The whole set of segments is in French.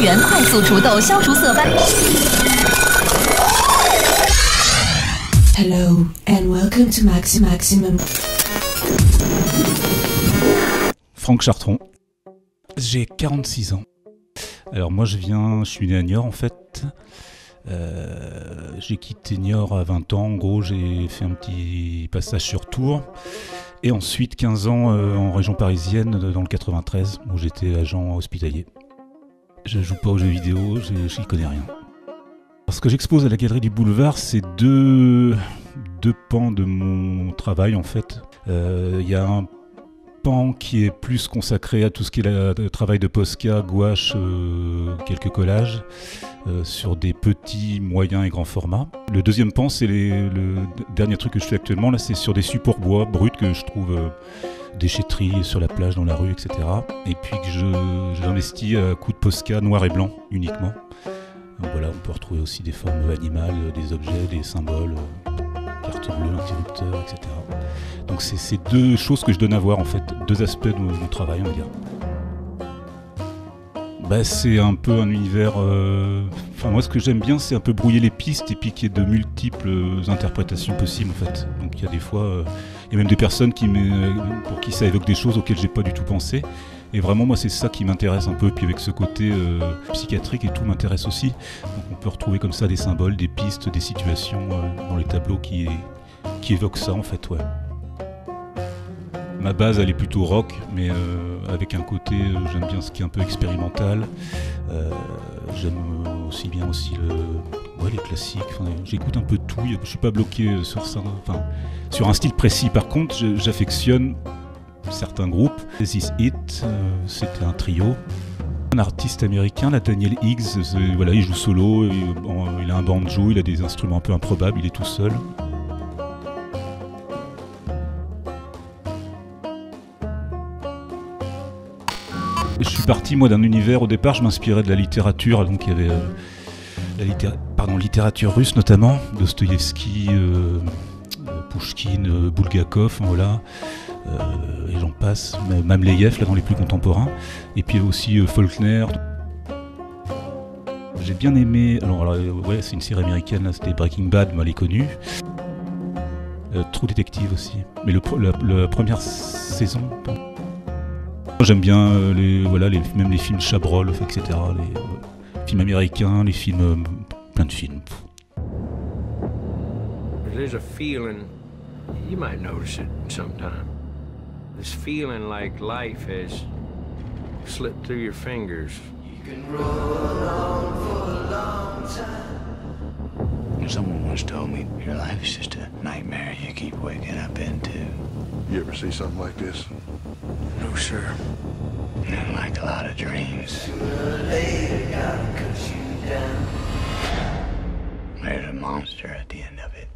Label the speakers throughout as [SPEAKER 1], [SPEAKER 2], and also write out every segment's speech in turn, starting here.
[SPEAKER 1] 原快速除痘，消除色斑。
[SPEAKER 2] Hello and welcome to Maximum.
[SPEAKER 3] Franck Chartron, j'ai 46 ans. Alors moi je suis né à Niort en fait. J'ai quitté Niort à 20 ans, en gros j'ai fait un petit passage sur Tours. Et ensuite 15 ans en région parisienne dans le 93 où j'étais agent hospitalier. Je joue pas aux jeux vidéo, j'y connais rien. Ce que j'expose à la Galerie du Boulevard, c'est deux pans de mon travail en fait. Y a un pan qui est plus consacré à tout ce qui est le travail de Posca, gouache, quelques collages sur des petits, moyens et grands formats. Le deuxième pan, c'est le dernier truc que je fais actuellement, là, c'est sur des supports bois bruts que je trouve déchetterie sur la plage, dans la rue, etc. Et puis que j'investis à coups de Posca noir et blanc uniquement. Donc voilà, on peut retrouver aussi des formes animales, des objets, des symboles, carte bleue, interrupteur, etc. Donc c'est deux choses que je donne à voir en fait, deux aspects de mon travail on va dire. Bah, c'est un peu un univers... Enfin moi ce que j'aime bien c'est un peu brouiller les pistes et puis qu'il y ait de multiples interprétations possibles en fait. Donc il y a des fois, il y a même des personnes pour qui ça évoque des choses auxquelles j'ai pas du tout pensé. Et vraiment moi c'est ça qui m'intéresse un peu, puis avec ce côté psychiatrique et tout m'intéresse aussi. Donc on peut retrouver comme ça des symboles, des pistes, des situations dans les tableaux qui évoquent ça en fait, ouais. Ma base elle est plutôt rock, mais avec un côté, j'aime bien ce qui est un peu expérimental. J'aime aussi bien les classiques, j'écoute un peu de tout, je suis pas bloqué sur ça, sur un style précis. Par contre j'affectionne certains groupes. This Is It, c'était un trio. Un artiste américain, là, Daniel Higgs, voilà, il joue solo, il a un banjo, il a des instruments un peu improbables, il est tout seul. Je suis parti moi d'un univers, au départ je m'inspirais de la littérature, donc il y avait littérature russe notamment, Dostoïevski, Pouchkine, Bulgakov, voilà. Et j'en passe, Mamleyev là dans les plus contemporains, et puis aussi Faulkner. J'ai bien aimé, alors ouais c'est une série américaine, là, c'était Breaking Bad, mais elle est connue. True Detective aussi, mais la première saison. J'aime bien même les films Chabrol, etc. Les films américains, les films, plein de films.
[SPEAKER 4] There's a feeling, you might notice it sometime. This feeling like life has slipped through your fingers. You can roll on for a long time.
[SPEAKER 5] Someone once told me your life is just a nightmare you keep waking up into.
[SPEAKER 6] You ever see something like this?
[SPEAKER 5] No, sir. Not like a lot of dreams.
[SPEAKER 6] Sooner or later, gotta cut you down.
[SPEAKER 5] There's a monster at the end of it.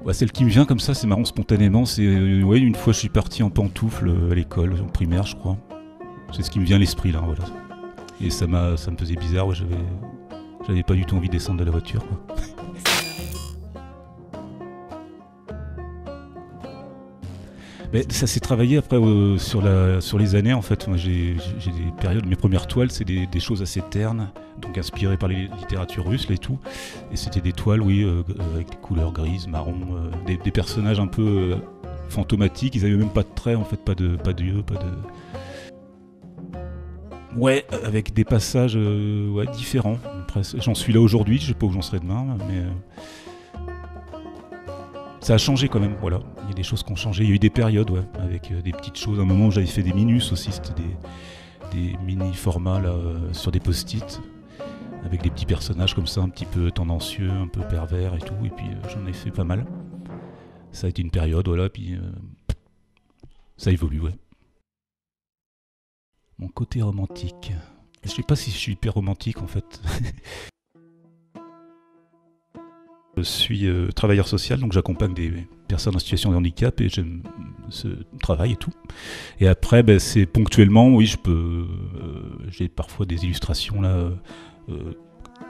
[SPEAKER 3] Ouais, celle qui me vient comme ça, c'est marrant spontanément, c'est une fois je suis parti en pantoufles à l'école, en primaire je crois. C'est ce qui me vient à l'esprit là, voilà. Et ça me faisait bizarre, ouais, j'avais pas du tout envie de descendre de la voiture, quoi. Mais ça s'est travaillé après sur les années en fait. Moi, j'ai des périodes, mes premières toiles c'est des choses assez ternes, donc inspirées par les littératures russes là, et tout. Et c'était des toiles, oui, avec des couleurs grises, marron, des personnages un peu fantomatiques. Ils avaient même pas de traits en fait, pas d'yeux, pas de. Ouais, avec des passages différents. J'en suis là aujourd'hui, je sais pas où j'en serai demain, mais. Ça a changé quand même, voilà. Il y a des choses qui ont changé. Il y a eu des périodes, ouais, avec des petites choses. À un moment où j'avais fait des minus aussi, c'était des mini-formats là, sur des post-it, avec des petits personnages comme ça, un petit peu tendancieux, un peu pervers et tout. Et puis j'en ai fait pas mal. Ça a été une période, voilà, puis ça évolue, ouais. Mon côté romantique. Je sais pas si je suis hyper romantique en fait. Je suis travailleur social, donc j'accompagne des personnes en situation de handicap et j'aime ce travail et tout. Et après, c'est ponctuellement, oui, j'ai parfois des illustrations là,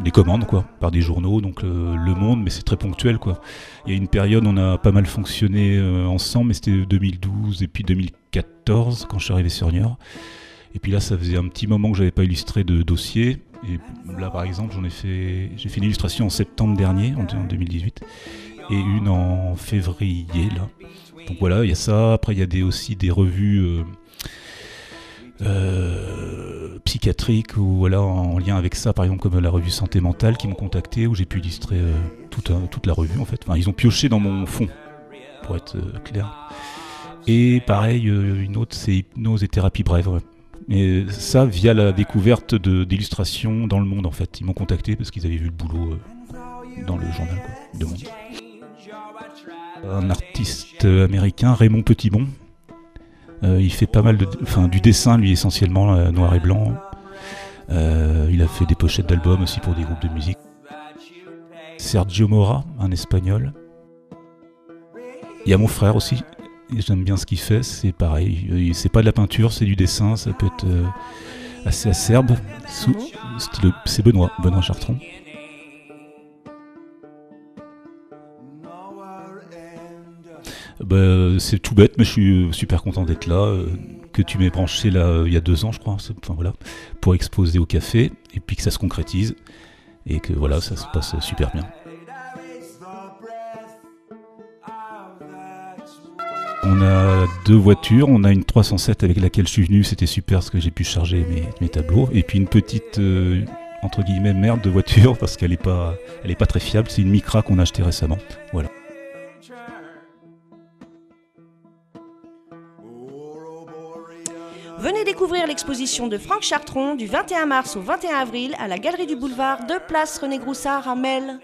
[SPEAKER 3] des commandes quoi, par des journaux, donc Le Monde, mais c'est très ponctuel quoi. Il y a une période on a pas mal fonctionné ensemble, mais c'était 2012 et puis 2014 quand je suis arrivé sur Niort. Et puis là ça faisait un petit moment que j'avais pas illustré de dossier. Et là par exemple j'ai fait une illustration en septembre dernier, en 2018, et une en février là. Donc voilà, il y a ça. Après il y a aussi des revues psychiatriques ou voilà en lien avec ça, par exemple comme la revue Santé Mentale qui m'ont contacté, où j'ai pu illustrer toute la revue en fait. Enfin, ils ont pioché dans mon fond pour être clair. Et pareil, une autre c'est Hypnose et thérapie brève. Ouais. Et ça via la découverte d'illustrations dans Le Monde en fait. Ils m'ont contacté parce qu'ils avaient vu le boulot dans le journal quoi, de Monde. Un artiste américain, Raymond Petitbon. Il fait pas mal du dessin lui essentiellement noir et blanc. Il a fait des pochettes d'albums aussi pour des groupes de musique. Sergio Mora, un espagnol. Il y a mon frère aussi. Et j'aime bien ce qu'il fait, c'est pareil, c'est pas de la peinture, c'est du dessin, ça peut être assez acerbe. C'est Benoît Chartrand. C'est tout bête, mais je suis super content d'être là, que tu m'aies branché là il y a 2 ans je crois, enfin, voilà, pour exposer au café, et puis que ça se concrétise, et que voilà, ça se passe super bien. On a 2 voitures, on a une 307 avec laquelle je suis venu, c'était super parce que j'ai pu charger mes tableaux, et puis une petite entre guillemets merde de voiture parce qu'elle est pas très fiable, c'est une Micra qu'on a achetée récemment. Voilà.
[SPEAKER 7] Venez découvrir l'exposition de Franck Chartrand du 21 mars au 21 avril à la Galerie du Boulevard de Place René Groussard à Melle.